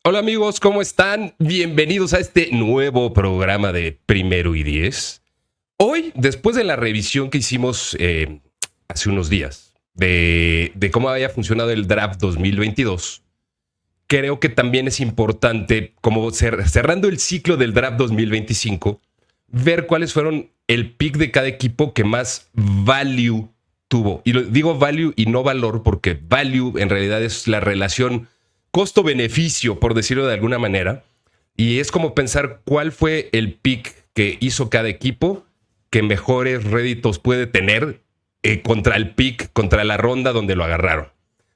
Hola amigos, ¿cómo están? Bienvenidos a este nuevo programa de Primero y 10. Hoy, después de la revisión que hicimos hace unos días de cómo había funcionado el draft 2022, creo que también es importante, como cerrando el ciclo del draft 2025, ver cuáles fueron el pick de cada equipo que más value tuvo. Y digo value y no valor, porque value en realidad es la relación costo-beneficio, por decirlo de alguna manera. Y es como pensar cuál fue el pick que hizo cada equipo que mejores réditos puede tener contra el pick, contra la ronda donde lo agarraron.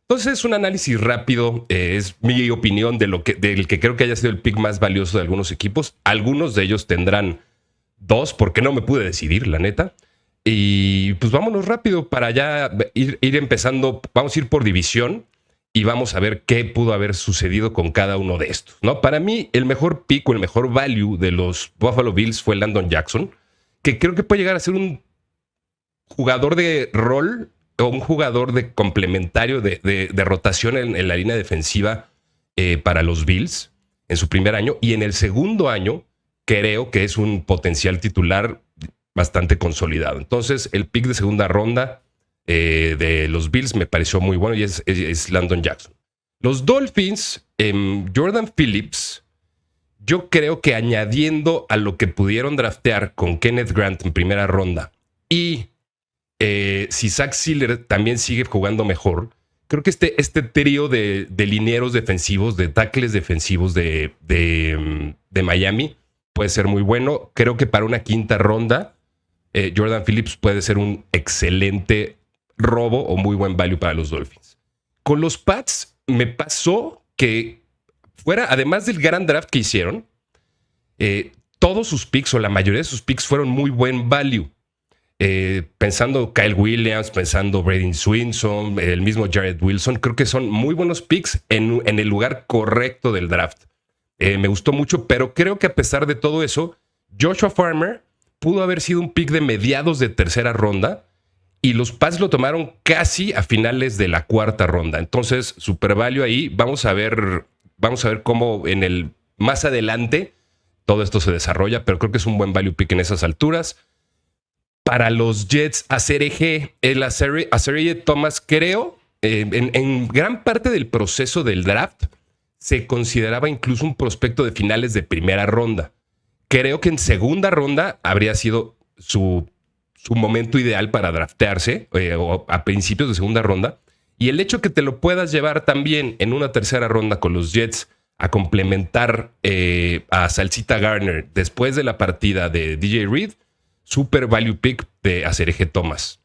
Entonces es un análisis rápido, es mi opinión del que creo que haya sido el pick más valioso de algunos equipos. Algunos de ellos tendrán dos, porque no me pude decidir, la neta. Y pues vámonos rápido para ya ir empezando. Vamos a ir por división y vamos a ver qué pudo haber sucedido con cada uno de estos, ¿no? Para mí, el mejor pick o el mejor value de los Buffalo Bills fue Landon Jackson, que creo que puede llegar a ser un jugador de rol o un jugador de complementario de rotación en la línea defensiva para los Bills en su primer año. Y en el segundo año, creo que es un potencial titular bastante consolidado. Entonces, el pick de segunda ronda de los Bills me pareció muy bueno y es Landon Jackson. Los Dolphins, Jordan Phillips, yo creo que añadiendo a lo que pudieron draftear con Kenneth Grant en primera ronda y si Zach Sieler también sigue jugando mejor, creo que este trío de linieros defensivos, de tackles defensivos de Miami puede ser muy bueno. Creo que para una quinta ronda Jordan Phillips puede ser un excelente robo o muy buen value para los Dolphins. Con los Pats me pasó que además del gran draft que hicieron, todos sus picks o la mayoría de sus picks fueron muy buen value. Pensando Kyle Williams, pensando Braden Swinson, el mismo Jared Wilson, creo que son muy buenos picks en el lugar correcto del draft. Me gustó mucho, pero creo que a pesar de todo eso, Joshua Farmer pudo haber sido un pick de mediados de tercera ronda y los Pats lo tomaron casi a finales de la cuarta ronda. Entonces, super value ahí. Vamos a ver cómo más adelante todo esto se desarrolla, pero creo que es un buen value pick en esas alturas. Para los Jets, Azareye'h Thomas, creo, en gran parte del proceso del draft, se consideraba incluso un prospecto de finales de primera ronda. Creo que en segunda ronda habría sido su momento ideal para draftearse, o a principios de segunda ronda. Y el hecho que te lo puedas llevar también en una tercera ronda con los Jets a complementar a Salsita Gardner después de la partida de DJ Reed, super value pick de Azareye'h Thomas.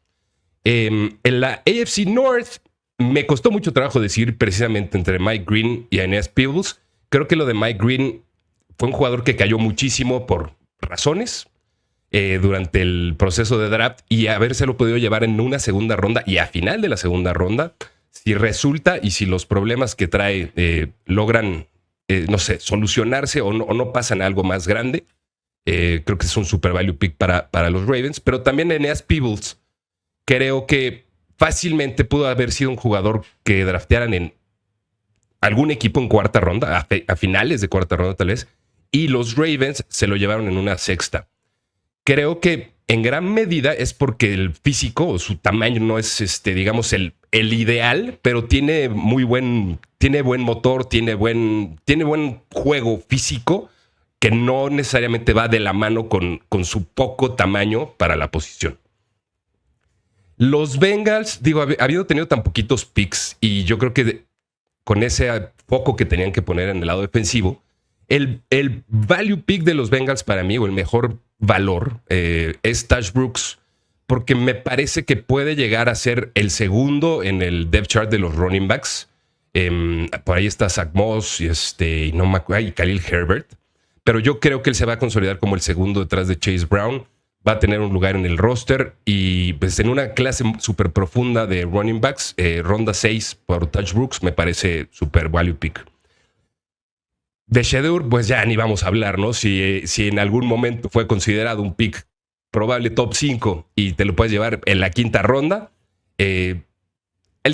En la AFC North me costó mucho trabajo decidir precisamente entre Mike Green y Aeneas Peebles. Creo que lo de Mike Green fue un jugador que cayó muchísimo por razones durante el proceso de draft y habérselo podido llevar en una segunda ronda y a final de la segunda ronda, si resulta y si los problemas que trae logran, solucionarse o no pasan a algo más grande, creo que es un super value pick para los Ravens. Pero también Aeneas Peebles creo que fácilmente pudo haber sido un jugador que draftearan en algún equipo en cuarta ronda, a finales de cuarta ronda tal vez, y los Ravens se lo llevaron en una sexta. Creo que en gran medida es porque el físico o su tamaño no es digamos el ideal, pero tiene buen motor, tiene buen juego físico que no necesariamente va de la mano con su poco tamaño para la posición. Los Bengals, habiendo tenido tan poquitos picks y yo creo que con ese foco que tenían que poner en el lado defensivo, el value pick de los Bengals para mí, o el mejor valor, es Tash Brooks, porque me parece que puede llegar a ser el segundo en el depth chart de los running backs. Por ahí está Zach Moss y Khalil Herbert, pero yo creo que él se va a consolidar como el segundo detrás de Chase Brown. Va a tener un lugar en el roster y pues en una clase súper profunda de running backs, ronda 6 por Tash Brooks, me parece super value pick. De Shedeur, pues ya ni vamos a hablar, ¿no? Si en algún momento fue considerado un pick probable top 5 y te lo puedes llevar en la quinta ronda, el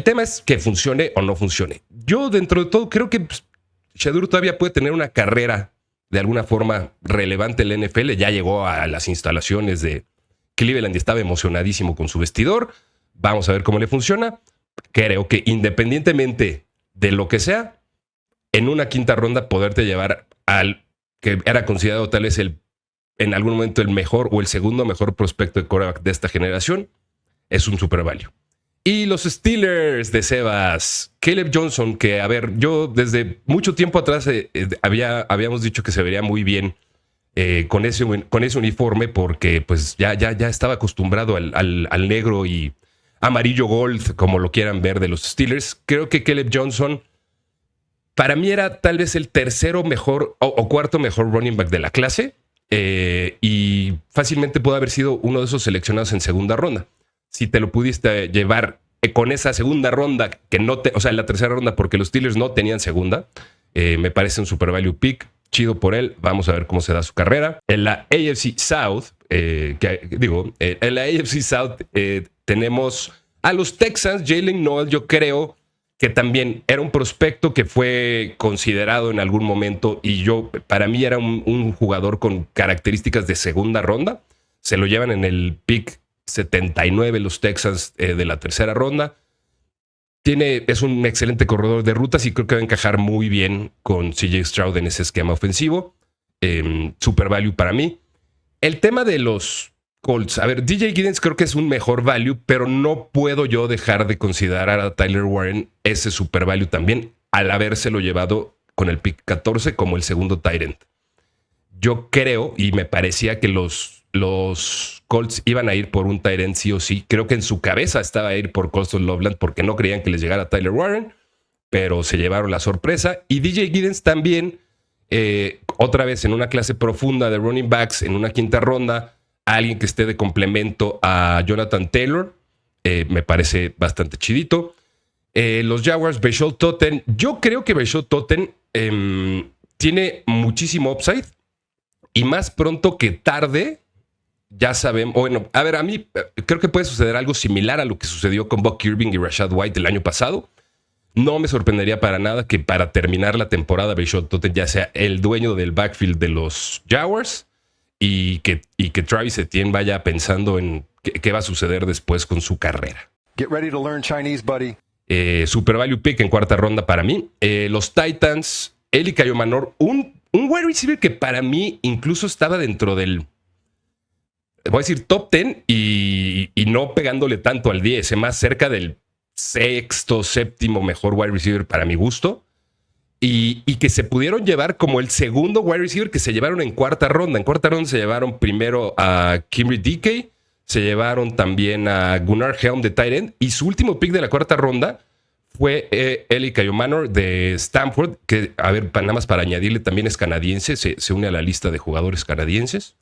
tema es que funcione o no funcione. Yo dentro de todo creo que Shedeur todavía puede tener una carrera de alguna forma relevante en la NFL. Ya llegó a las instalaciones de Cleveland y estaba emocionadísimo con su vestidor. Vamos a ver cómo le funciona. Creo que independientemente de lo que sea, en una quinta ronda poderte llevar al que era considerado tal vez en algún momento el mejor o el segundo mejor prospecto de quarterback de esta generación, es un super value. Y los Steelers de Sebas, Caleb Johnson, que a ver, yo desde mucho tiempo atrás habíamos dicho que se vería muy bien con ese uniforme porque pues ya estaba acostumbrado al negro y amarillo gold, como lo quieran ver, de los Steelers. Creo que Caleb Johnson para mí era tal vez el tercero mejor o cuarto mejor running back de la clase y fácilmente pudo haber sido uno de esos seleccionados en segunda ronda. Si te lo pudiste llevar con esa segunda ronda, o sea, en la tercera ronda, porque los Steelers no tenían segunda, me parece un super value pick. Chido por él. Vamos a ver cómo se da su carrera. En la AFC South, en la AFC South tenemos a los Texans. Jalen Noel, yo creo que también era un prospecto que fue considerado en algún momento y para mí era un jugador con características de segunda ronda. Se lo llevan en el pick 79 los Texans de la tercera ronda. Es un excelente corredor de rutas y creo que va a encajar muy bien con CJ Stroud en ese esquema ofensivo. Super value para mí. El tema de los Colts. A ver, DJ Giddens creo que es un mejor value, pero no puedo yo dejar de considerar a Tyler Warren ese super value también al habérselo llevado con el pick 14 como el segundo tight end. Yo creo y me parecía que los Colts iban a ir por un tight end sí o sí. Creo que en su cabeza estaba a ir por Colston Loveland porque no creían que les llegara Tyler Warren, pero se llevaron la sorpresa. Y DJ Giddens también, otra vez en una clase profunda de running backs, en una quinta ronda, alguien que esté de complemento a Jonathan Taylor, me parece bastante chidito. Los Jaguars, Bashaud Totten. Yo creo que Bashaud Totten tiene muchísimo upside y más pronto que tarde. Ya sabemos, bueno, a ver, a mí creo que puede suceder algo similar a lo que sucedió con Buck Irving y Rashad White el año pasado. No me sorprendería para nada que para terminar la temporada Bashaud Totten ya sea el dueño del backfield de los Jaguars y que Travis Etienne vaya pensando en qué va a suceder después con su carrera. Get ready to learn Chinese, buddy. Super value pick en cuarta ronda para mí. Los Titans, Eli Kayomanor, un wide receiver que para mí incluso estaba dentro del, voy a decir top 10 y no pegándole tanto al 10, más cerca del sexto, séptimo mejor wide receiver para mi gusto. Y que se pudieron llevar como el segundo wide receiver que se llevaron en cuarta ronda. En cuarta ronda se llevaron primero a Kimry DK, se llevaron también a Gunnar Helm de tight end y su último pick de la cuarta ronda fue Eli Kayomanor de Stanford, que, a ver, nada más para añadirle, también es canadiense, se une a la lista de jugadores canadienses.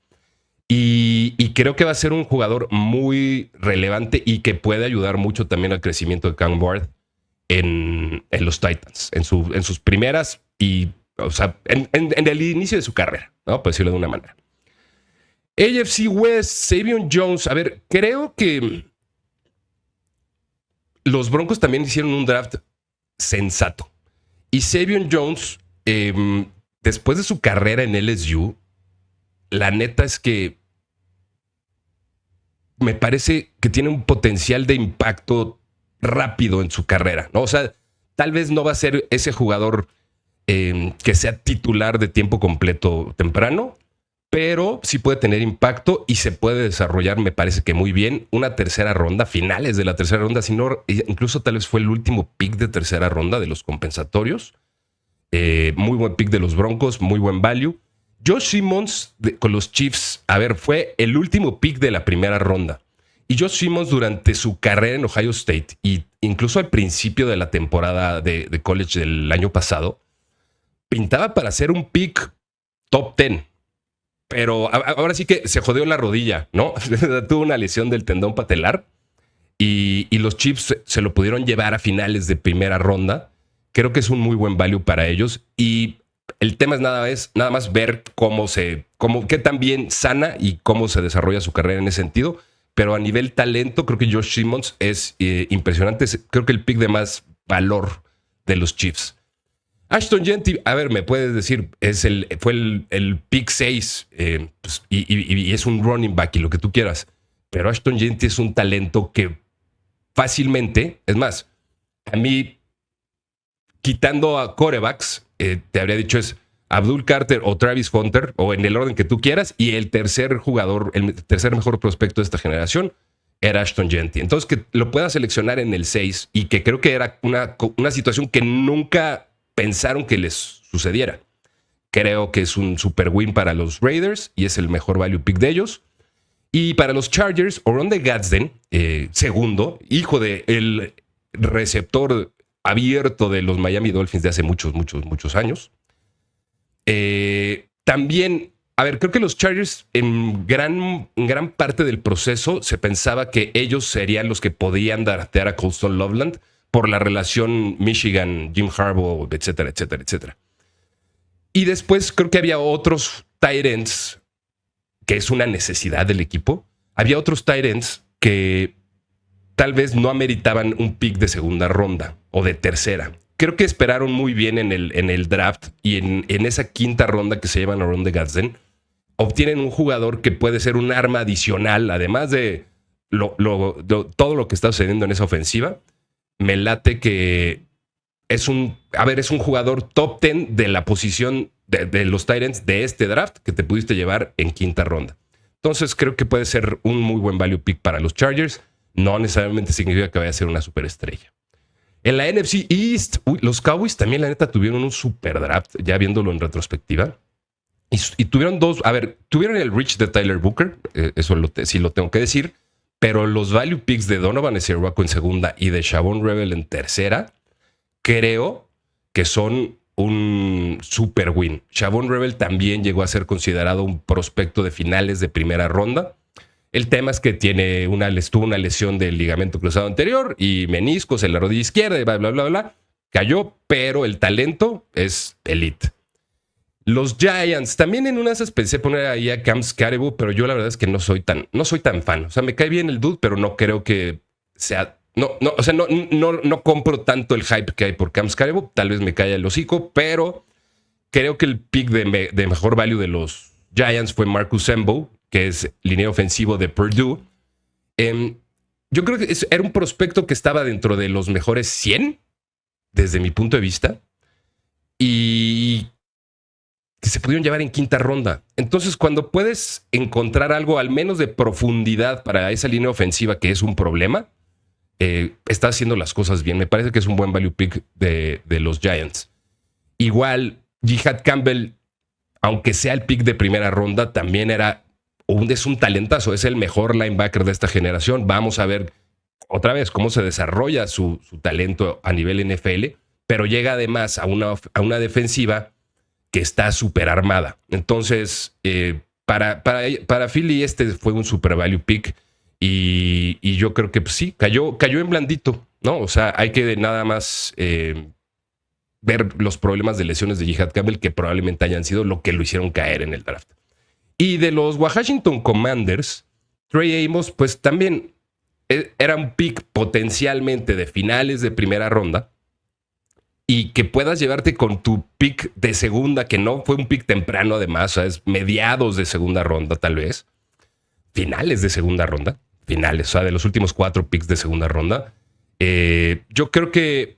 Y creo que va a ser un jugador muy relevante y que puede ayudar mucho también al crecimiento de Cam Ward en los Titans, en sus primeras y, o sea, en el inicio de su carrera, ¿no? Por decirlo de una manera. AFC West, Savion Jones. A ver, creo que los Broncos también hicieron un draft sensato. Y Savion Jones, después de su carrera en LSU, la neta es que me parece que tiene un potencial de impacto rápido en su carrera, ¿no? O sea, tal vez no va a ser ese jugador que sea titular de tiempo completo temprano, pero sí puede tener impacto y se puede desarrollar, me parece que muy bien. Una tercera ronda, finales de la tercera ronda, sino incluso tal vez fue el último pick de tercera ronda de los compensatorios. Muy buen pick de los Broncos, muy buen value. Josh Simmons con los Chiefs, a ver, fue el último pick de la primera ronda. Y Josh Simmons durante su carrera en Ohio State e incluso al principio de la temporada de college del año pasado, pintaba para ser un pick top 10. Pero ahora sí que se jodió la rodilla, ¿no? Tuvo una lesión del tendón patelar y los Chiefs se lo pudieron llevar a finales de primera ronda. Creo que es un muy buen value para ellos y el tema es nada más ver qué tan bien sana y cómo se desarrolla su carrera en ese sentido. Pero a nivel talento, creo que Josh Simmons es impresionante. Creo que el pick de más valor de los Chiefs. Ashton Genty, a ver, me puedes decir, fue el pick 6 pues, y es un running back y lo que tú quieras. Pero Ashton Genty es un talento que fácilmente, es más, a mí, quitando a quarterbacks, te habría dicho es Abdul Carter o Travis Hunter, o en el orden que tú quieras, y el tercer jugador, el tercer mejor prospecto de esta generación era Ashton Genty. Entonces, que lo pueda seleccionar en el 6 y que creo que era una situación que nunca pensaron que les sucediera. Creo que es un super win para los Raiders y es el mejor value pick de ellos. Y para los Chargers, Oronde Gadsden, segundo, hijo del receptor abierto de los Miami Dolphins de hace muchos años. También, a ver, creo que los Chargers en gran parte del proceso se pensaba que ellos serían los que podían draftear a Colston Loveland por la relación Michigan, Jim Harbaugh, etcétera, etcétera, etcétera. Y después creo que había otros tight ends, que es una necesidad del equipo. Había otros tight ends que tal vez no ameritaban un pick de segunda ronda o de tercera. Creo que esperaron muy bien en el draft y en esa quinta ronda que se llaman Oronde Gadsden, obtienen un jugador que puede ser un arma adicional, además de todo lo que está sucediendo en esa ofensiva. Me late que es un jugador top 10 de la posición de los tight ends de este draft que te pudiste llevar en quinta ronda. Entonces creo que puede ser un muy buen value pick para los Chargers. No necesariamente significa que vaya a ser una superestrella. En la NFC East, los Cowboys también la neta tuvieron un super draft, ya viéndolo en retrospectiva. Y tuvieron tuvieron el reach de Tyler Booker, eso sí lo tengo que decir, pero los value picks de Donovan Ezeiruaco en segunda y de Shavon Rebel en tercera, creo que son un super win. Shavon Rebel también llegó a ser considerado un prospecto de finales de primera ronda. El tema es que tuvo una lesión del ligamento cruzado anterior y meniscos en la rodilla izquierda y bla, bla, bla, bla. Cayó, pero el talento es elite. Los Giants, también en una de esas pensé poner ahí a Cam Skattebo, pero yo la verdad es que no soy tan fan. O sea, me cae bien el dude, pero no creo que sea... No compro tanto el hype que hay por Cam Skattebo. Tal vez me caiga el hocico, pero creo que el pick de mejor value de los Giants fue Marcus Sembo, que es liniero ofensivo de Purdue. Yo creo que era un prospecto que estaba dentro de los mejores 100, desde mi punto de vista, y que se pudieron llevar en quinta ronda. Entonces, cuando puedes encontrar algo al menos de profundidad para esa línea ofensiva, que es un problema, está haciendo las cosas bien. Me parece que es un buen value pick de los Giants. Igual, Jihad Campbell, aunque sea el pick de primera ronda, también es un talentazo. Es el mejor linebacker de esta generación. Vamos a ver otra vez cómo se desarrolla su talento a nivel NFL, pero llega además a una defensiva que está súper armada. Entonces, para Philly este fue un super value pick y yo creo que pues, sí, cayó en blandito, ¿no? O sea, hay que nada más ver los problemas de lesiones de Jihad Campbell que probablemente hayan sido lo que lo hicieron caer en el draft. Y de los Washington Commanders, Trey Amos, pues también era un pick potencialmente de finales de primera ronda y que puedas llevarte con tu pick de segunda, que no fue un pick temprano además, o sea, es mediados de segunda ronda tal vez, finales de segunda ronda, o sea, de los últimos 4 picks de segunda ronda. Yo creo que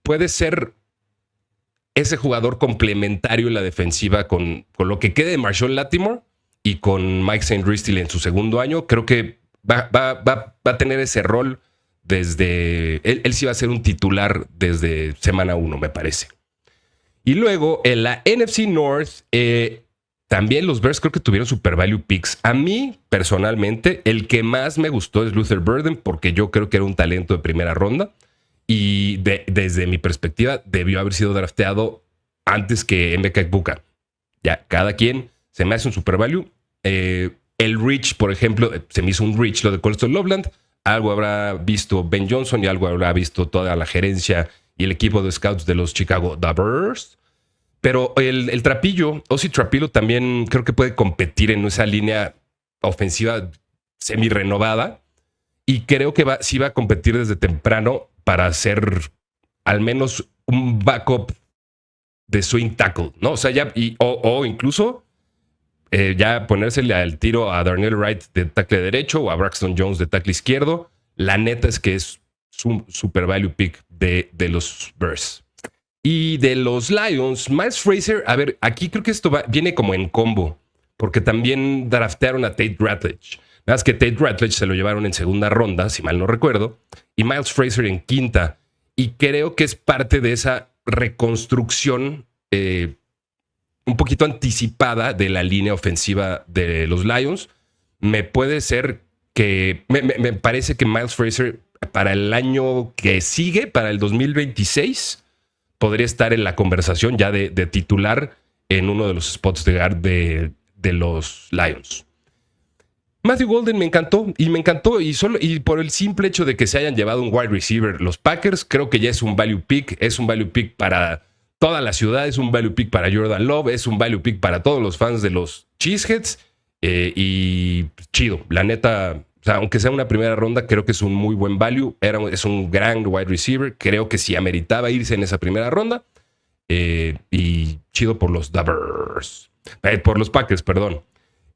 puede ser ese jugador complementario en la defensiva con lo que quede de Marshawn Lattimore y con Mike St. Ristil en su segundo año. Creo que va a tener ese rol desde... Él sí va a ser un titular desde semana 1, me parece. Y luego en la NFC North, también los Bears creo que tuvieron super value picks. A mí, personalmente, el que más me gustó es Luther Burden, porque yo creo que era un talento de primera ronda. Y desde mi perspectiva, debió haber sido drafteado antes que Emeka Egbuka. Ya, cada quien se me hace un super value. El reach, por ejemplo, se me hizo un reach lo de Colston Loveland. Algo habrá visto Ben Johnson y algo habrá visto toda la gerencia y el equipo de scouts de los Chicago Bears. Pero el Trapillo, Ozzy Trapillo, también creo que puede competir en esa línea ofensiva semi-renovada. Y creo que sí va a competir desde temprano para ser al menos un backup swing tackle, ¿no? O sea, ya, o incluso ya ponérsele al tiro a Darnell Wright de tackle derecho o a Braxton Jones de tackle izquierdo. La neta es que es un super value pick de los Bears. Y de los Lions, Miles Frazier, a ver, aquí creo que esto viene como en combo, porque también draftearon a Tate Ratledge. Nada más que Tate Ratledge se lo llevaron en segunda ronda, si mal no recuerdo, y Miles Frazier en quinta. Y creo que es parte de esa reconstrucción un poquito anticipada de la línea ofensiva de los Lions. Me parece que Miles Frazier para el año que sigue, para el 2026, podría estar en la conversación ya de titular en uno de los spots de guard de los Lions. Matthew Golden me encantó y por el simple hecho de que se hayan llevado un wide receiver los Packers, creo que ya es un value pick para toda la ciudad, es un value pick para Jordan Love, es un value pick para todos los fans de los Cheeseheads y chido, la neta. O sea, aunque sea una primera ronda, creo que es un muy buen value. Es un gran wide receiver. Creo que sí ameritaba irse en esa primera ronda. Y chido por los Bears. Por los Packers, perdón.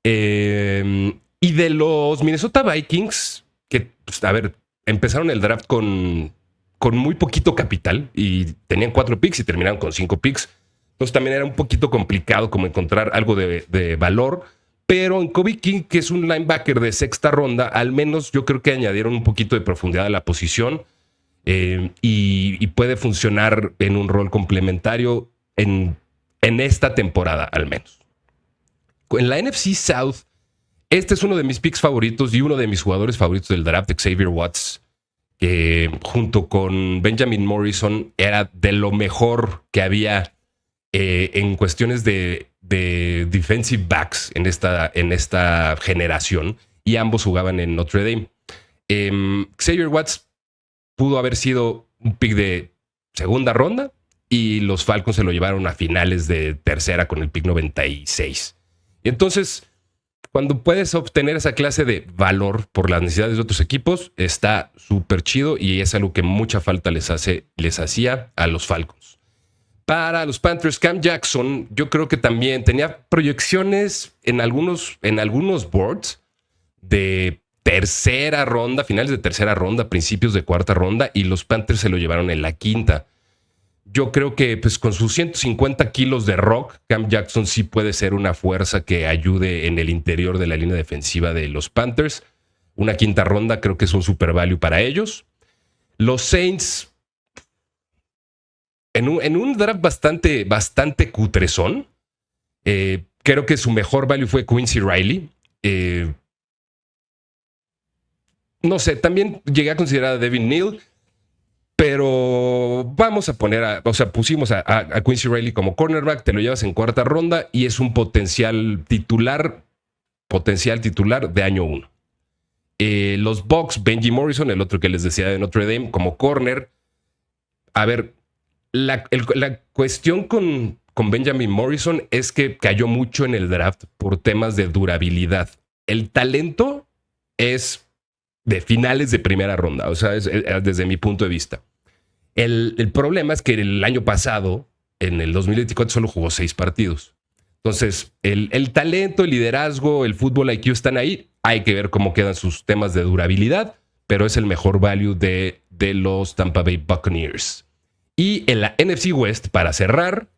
Y de los Minnesota Vikings, que, pues, a ver, empezaron el draft con muy poquito capital y tenían 4 picks y terminaron con 5 picks. Entonces también era un poquito complicado como encontrar algo de valor. Pero en Kobe King, que es un linebacker de sexta ronda, al menos yo creo que añadieron un poquito de profundidad a la posición y puede funcionar en un rol complementario en esta temporada, al menos. En la NFC South, este es uno de mis picks favoritos y uno de mis jugadores favoritos del draft, Xavier Watts, que junto con Benjamin Morrison era de lo mejor que había en cuestiones de defensive backs en esta generación, y ambos jugaban en Notre Dame. Xavier Watts pudo haber sido un pick de segunda ronda y los Falcons se lo llevaron a finales de tercera con el pick 96. Y entonces, cuando puedes obtener esa clase de valor por las necesidades de otros equipos, está súper chido y es algo que mucha falta les hacía a los Falcons. Para los Panthers, Cam Jackson, yo creo que también tenía proyecciones en algunos boards de tercera ronda, finales de tercera ronda, principios de cuarta ronda, y los Panthers se lo llevaron en la quinta. Yo creo que pues, con sus 150 kilos de rock, Cam Jackson sí puede ser una fuerza que ayude en el interior de la línea defensiva de los Panthers. Una quinta ronda creo que es un super value para ellos. Los Saints, en un draft bastante cutrezón, creo que su mejor value fue Quincy Riley. No sé, también llegué a considerar a Devin Neal, pero vamos a pusimos a Quincy Riley como cornerback, te lo llevas en cuarta ronda y es un potencial titular de año 1. Los Bucs, Benji Morrison, el otro que les decía de Notre Dame, como corner. A ver, la cuestión con Benjamin Morrison es que cayó mucho en el draft por temas de durabilidad. El talento es de finales de primera ronda, o sea, es desde mi punto de vista. El problema es que el año pasado, en el 2024, solo jugó 6 partidos. Entonces, el talento, el liderazgo, el fútbol IQ están ahí. Hay que ver cómo quedan sus temas de durabilidad, pero es el mejor value de los Tampa Bay Buccaneers. Y en la NFC West, para cerrar,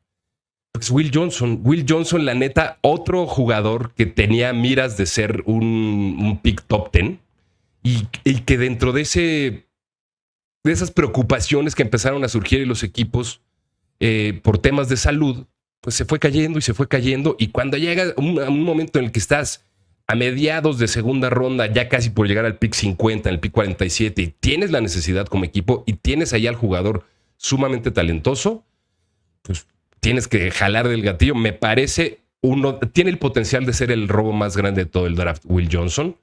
pues Will Johnson, la neta, otro jugador que tenía miras de ser un pick top 10 y que dentro de esas preocupaciones que empezaron a surgir en los equipos por temas de salud, pues se fue cayendo y cuando llega un momento en el que estás a mediados de segunda ronda, ya casi por llegar al pick 50, en el pick 47, y tienes la necesidad como equipo y tienes ahí al jugador sumamente talentoso, pues tienes que jalar del gatillo. Me parece tiene el potencial de ser el robo más grande de todo el draft, Will Johnson.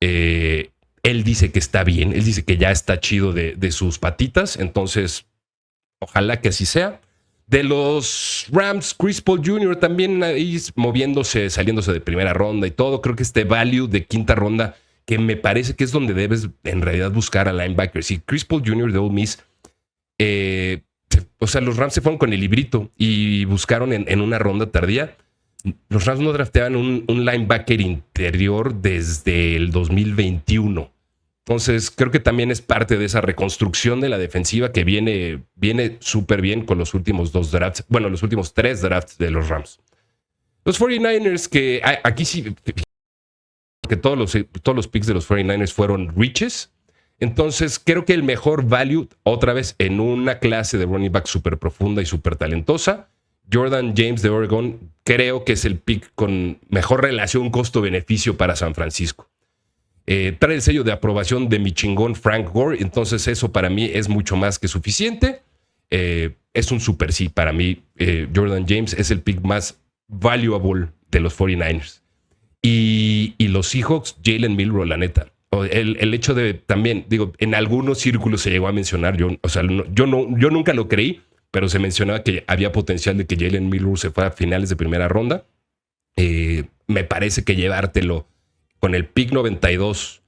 Él dice que está bien, él dice que ya está chido de sus patitas, entonces ojalá que así sea. De los Rams, Chris Paul Jr. también ahí moviéndose, saliéndose de primera ronda y todo. Creo que este value de quinta ronda, que me parece que es donde debes en realidad buscar a linebackers. Y Chris Paul Jr. de Ole Miss, O sea, los Rams se fueron con el librito y buscaron en una ronda tardía. Los Rams no drafteaban un linebacker interior desde el 2021. Entonces, creo que también es parte de esa reconstrucción de la defensiva que viene súper bien con los últimos 2 drafts. Bueno, los últimos 3 drafts de los Rams. Los 49ers, que aquí sí, que todos los picks de los 49ers fueron reaches. Entonces, creo que el mejor value, otra vez, en una clase de running back súper profunda y súper talentosa, Jordan James de Oregon, creo que es el pick con mejor relación costo-beneficio para San Francisco. Trae el sello de aprobación de mi chingón Frank Gore, entonces eso para mí es mucho más que suficiente. Es un super sí para mí. Jordan James es el pick más valuable de los 49ers. Y los Seahawks, Jalen Milroe, la neta. El hecho de también, digo, en algunos círculos se llegó a mencionar, yo nunca lo creí, pero se mencionaba que había potencial de que Jalen Milroe se fuera a finales de primera ronda. Me parece que llevártelo con el pick 92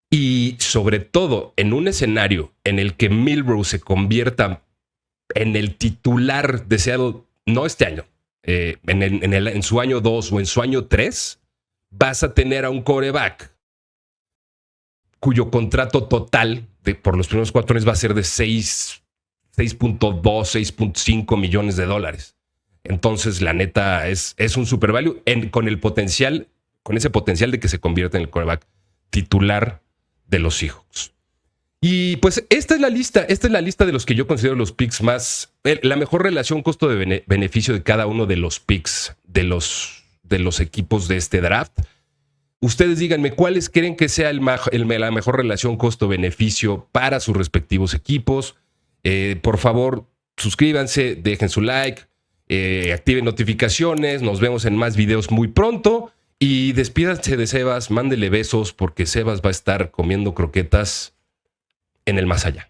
y sobre todo en un escenario en el que Milroe se convierta en el titular de Seattle, no este año, en su año 2 o en su año 3, vas a tener a un quarterback cuyo contrato total por los primeros 4 años va a ser de 6.2, 6.5 millones de dólares. Entonces, la neta, es un super value con ese potencial de que se convierta en el quarterback titular de los Seahawks. Y pues esta es la lista de los que yo considero los picks más, la mejor relación costo de beneficio de cada uno de los picks de los equipos de este draft. Ustedes díganme cuáles creen que sea la mejor relación costo-beneficio para sus respectivos equipos. Por favor, suscríbanse, dejen su like, activen notificaciones. Nos vemos en más videos muy pronto. Y despídanse de Sebas, mándele besos porque Sebas va a estar comiendo croquetas en el más allá.